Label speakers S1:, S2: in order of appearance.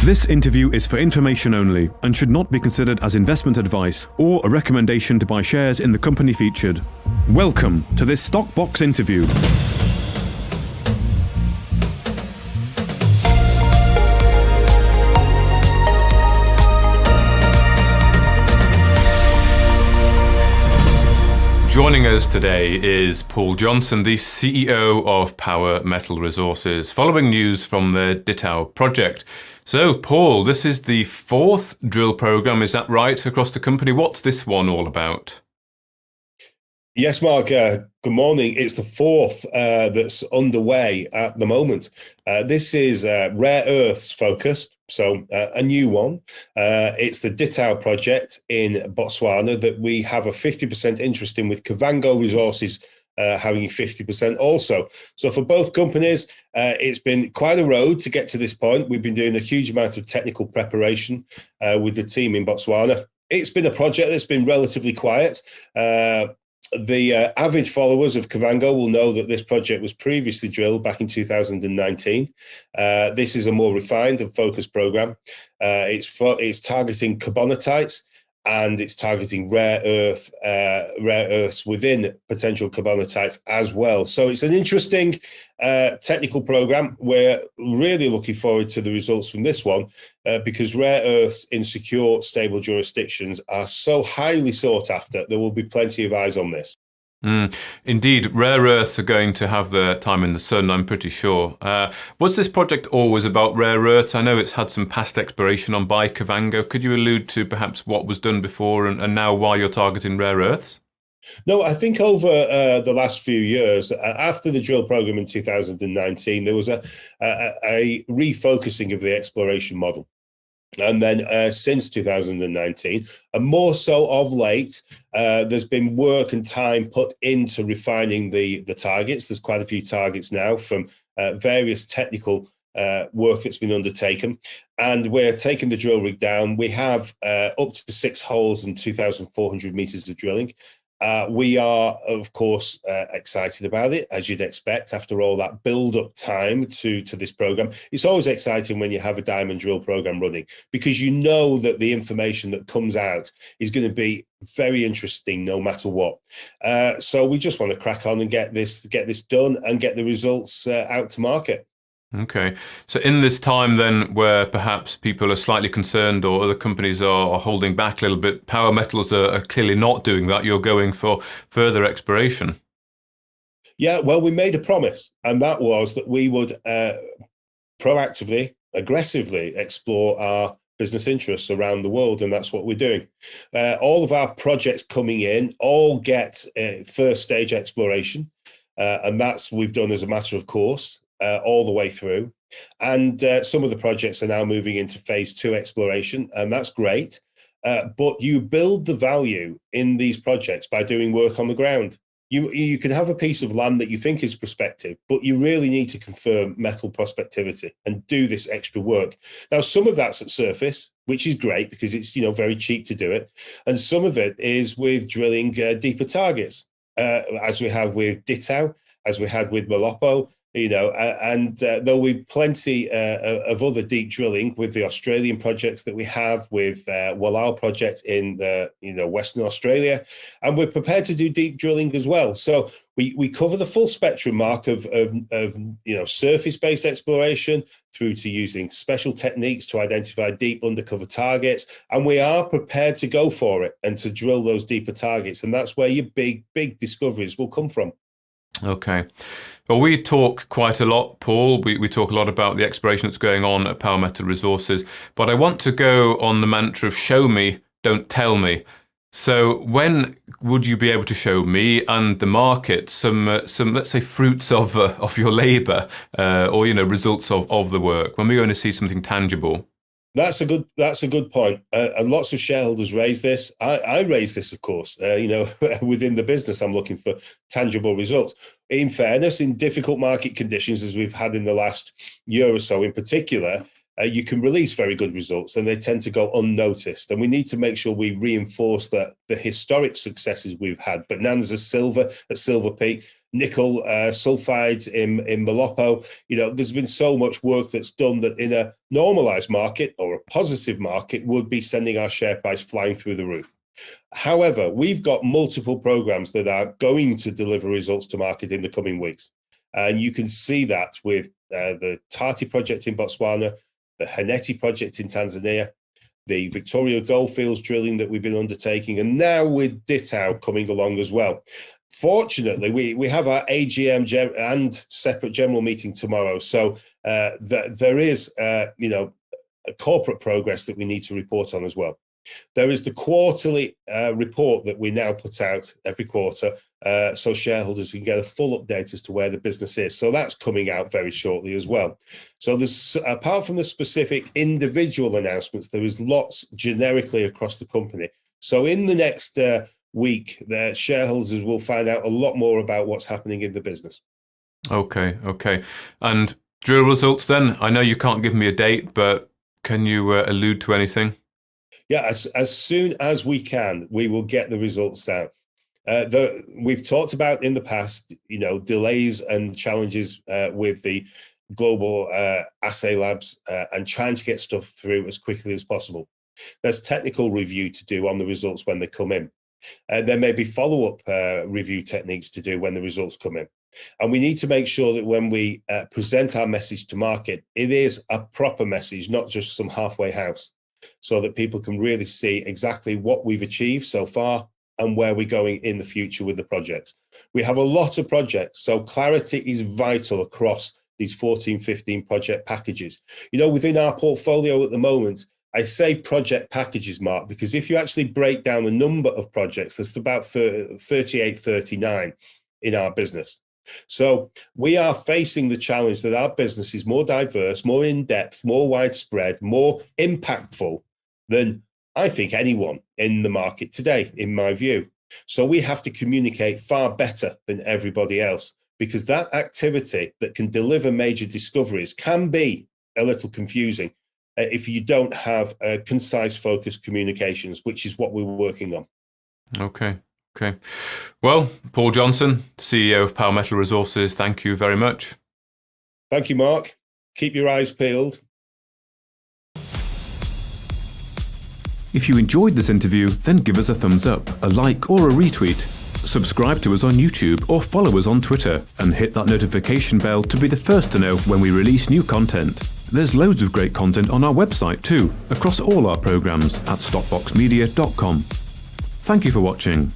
S1: This interview is for information only and should not be considered as investment advice or a recommendation to buy shares in the company featured. Welcome to this Stock Box interview.
S2: Joining us today is Paul Johnson, the CEO of Power Metal Resources, following news from the Ditau project. So, Paul, this is the fourth drill program, is that right, across the company? What's this one all about?
S3: Yes, Mark, good morning. It's the fourth that's underway at the moment. This is rare earths focused, so a new one. It's the Ditau project in Botswana that we have a 50% interest in, with Kavango Resources having 50% also. So for both companies, it's been quite a road to get to this point. We've been doing a huge amount of technical preparation with the team in Botswana. It's been a project that's been relatively quiet. The avid followers of Kavango will know that this project was previously drilled back in 2019. This is a more refined and focused program. It's targeting carbonatites, and it's targeting rare earths within potential carbonatites as well. So it's an interesting technical program. We're really looking forward to the results from this one because rare earths in secure, stable jurisdictions are so highly sought after. There will be plenty of eyes on this.
S2: Indeed, rare earths are going to have their time in the sun, I'm pretty sure. Was this project always about rare earths? I know it's had some past exploration on by Kavango. Could you allude to perhaps what was done before and now why you're targeting rare earths?
S3: No, I think over the last few years, after the drill program in 2019, there was a refocusing of the exploration model. And then since 2019, and more so of late, there's been work and time put into refining the targets. There's quite a few targets now from various technical work that's been undertaken. And we're taking the drill rig down. We have up to 6 holes and 2,400 meters of drilling. We are, of course, excited about it, as you'd expect, after all that build-up time to this program. It's always exciting when you have a diamond drill program running, because you know that the information that comes out is going to be very interesting no matter what. So we just want to crack on and get this done and get the results out to market.
S2: Okay. So in this time then where perhaps people are slightly concerned or other companies are holding back a little bit, Power Metals are clearly not doing that. You're going for further exploration.
S3: Yeah, well, we made a promise, and that was that we would proactively, aggressively explore our business interests around the world, and that's what we're doing. All of our projects coming in all get first stage exploration, and that's we've done as a matter of course. All the way through. And some of the projects are now moving into phase 2 exploration, and that's great. But you build the value in these projects by doing work on the ground. You can have a piece of land that you think is prospective, but you really need to confirm metal prospectivity and do this extra work. Now, some of that's at surface, which is great because it's very cheap to do it. And some of it is with drilling deeper targets, as we have with Ditau, as we had with Malopo. And there'll be plenty of other deep drilling with the Australian projects that we have, with Walal project in Western Australia, and we're prepared to do deep drilling as well. So we cover the full spectrum, Mark, of surface-based exploration through to using special techniques to identify deep undercover targets, and we are prepared to go for it and to drill those deeper targets, and that's where your big discoveries will come from.
S2: Okay. Well, we talk quite a lot, Paul. We talk a lot about the exploration that's going on at Power Metal Resources, but I want to go on the mantra of show me, don't tell me. So when would you be able to show me and the market some let's say, fruits of your labour or, results of the work? When we're going to see something tangible?
S3: That's a good point. And lots of shareholders raise this. I raise this, of course. Within the business, I'm looking for tangible results. In fairness, in difficult market conditions, as we've had in the last year or so in particular, you can release very good results and they tend to go unnoticed. And we need to make sure we reinforce the historic successes we've had. Bonanza Silver at Silver Peak, nickel sulfides in Malopo. There's been so much work that's done that in a normalized market or a positive market would be sending our share price flying through the roof. However, we've got multiple programs that are going to deliver results to market in the coming weeks. And you can see that with the Tati project in Botswana, the Haneti project in Tanzania, the Victoria Goldfields drilling that we've been undertaking, and now with Ditau coming along as well. Fortunately, we have our AGM and separate general meeting tomorrow. So there is, a corporate progress that we need to report on as well. There is the quarterly report that we now put out every quarter, so shareholders can get a full update as to where the business is. So that's coming out very shortly as well. So there's, apart from the specific individual announcements, there is lots generically across the company. So in the next week, the shareholders will find out a lot more about what's happening in the business.
S2: Okay. And drill results then? I know you can't give me a date, but can you allude to anything?
S3: Yeah, as soon as we can, we will get the results out. We've talked about in the past, delays and challenges with the global assay labs and trying to get stuff through as quickly as possible. There's technical review to do on the results when they come in. There may be follow-up review techniques to do when the results come in. And we need to make sure that when we present our message to market, it is a proper message, not just some halfway house, so that people can really see exactly what we've achieved so far and where we're going in the future with the projects. We have a lot of projects, so clarity is vital across these 14, 15 project packages. Within our portfolio at the moment, I say project packages, Mark, because if you actually break down the number of projects, there's about 38, 39 in our business. So we are facing the challenge that our business is more diverse, more in-depth, more widespread, more impactful than I think anyone in the market today, in my view. So we have to communicate far better than everybody else, because that activity that can deliver major discoveries can be a little confusing if you don't have concise, focused communications, which is what we're working on.
S2: Okay. Well, Paul Johnson, CEO of Power Metal Resources, thank you very much.
S3: Thank you, Mark. Keep your eyes peeled.
S1: If you enjoyed this interview, then give us a thumbs up, a like or a retweet. Subscribe to us on YouTube or follow us on Twitter and hit that notification bell to be the first to know when we release new content. There's loads of great content on our website too, across all our programs at stockboxmedia.com. Thank you for watching.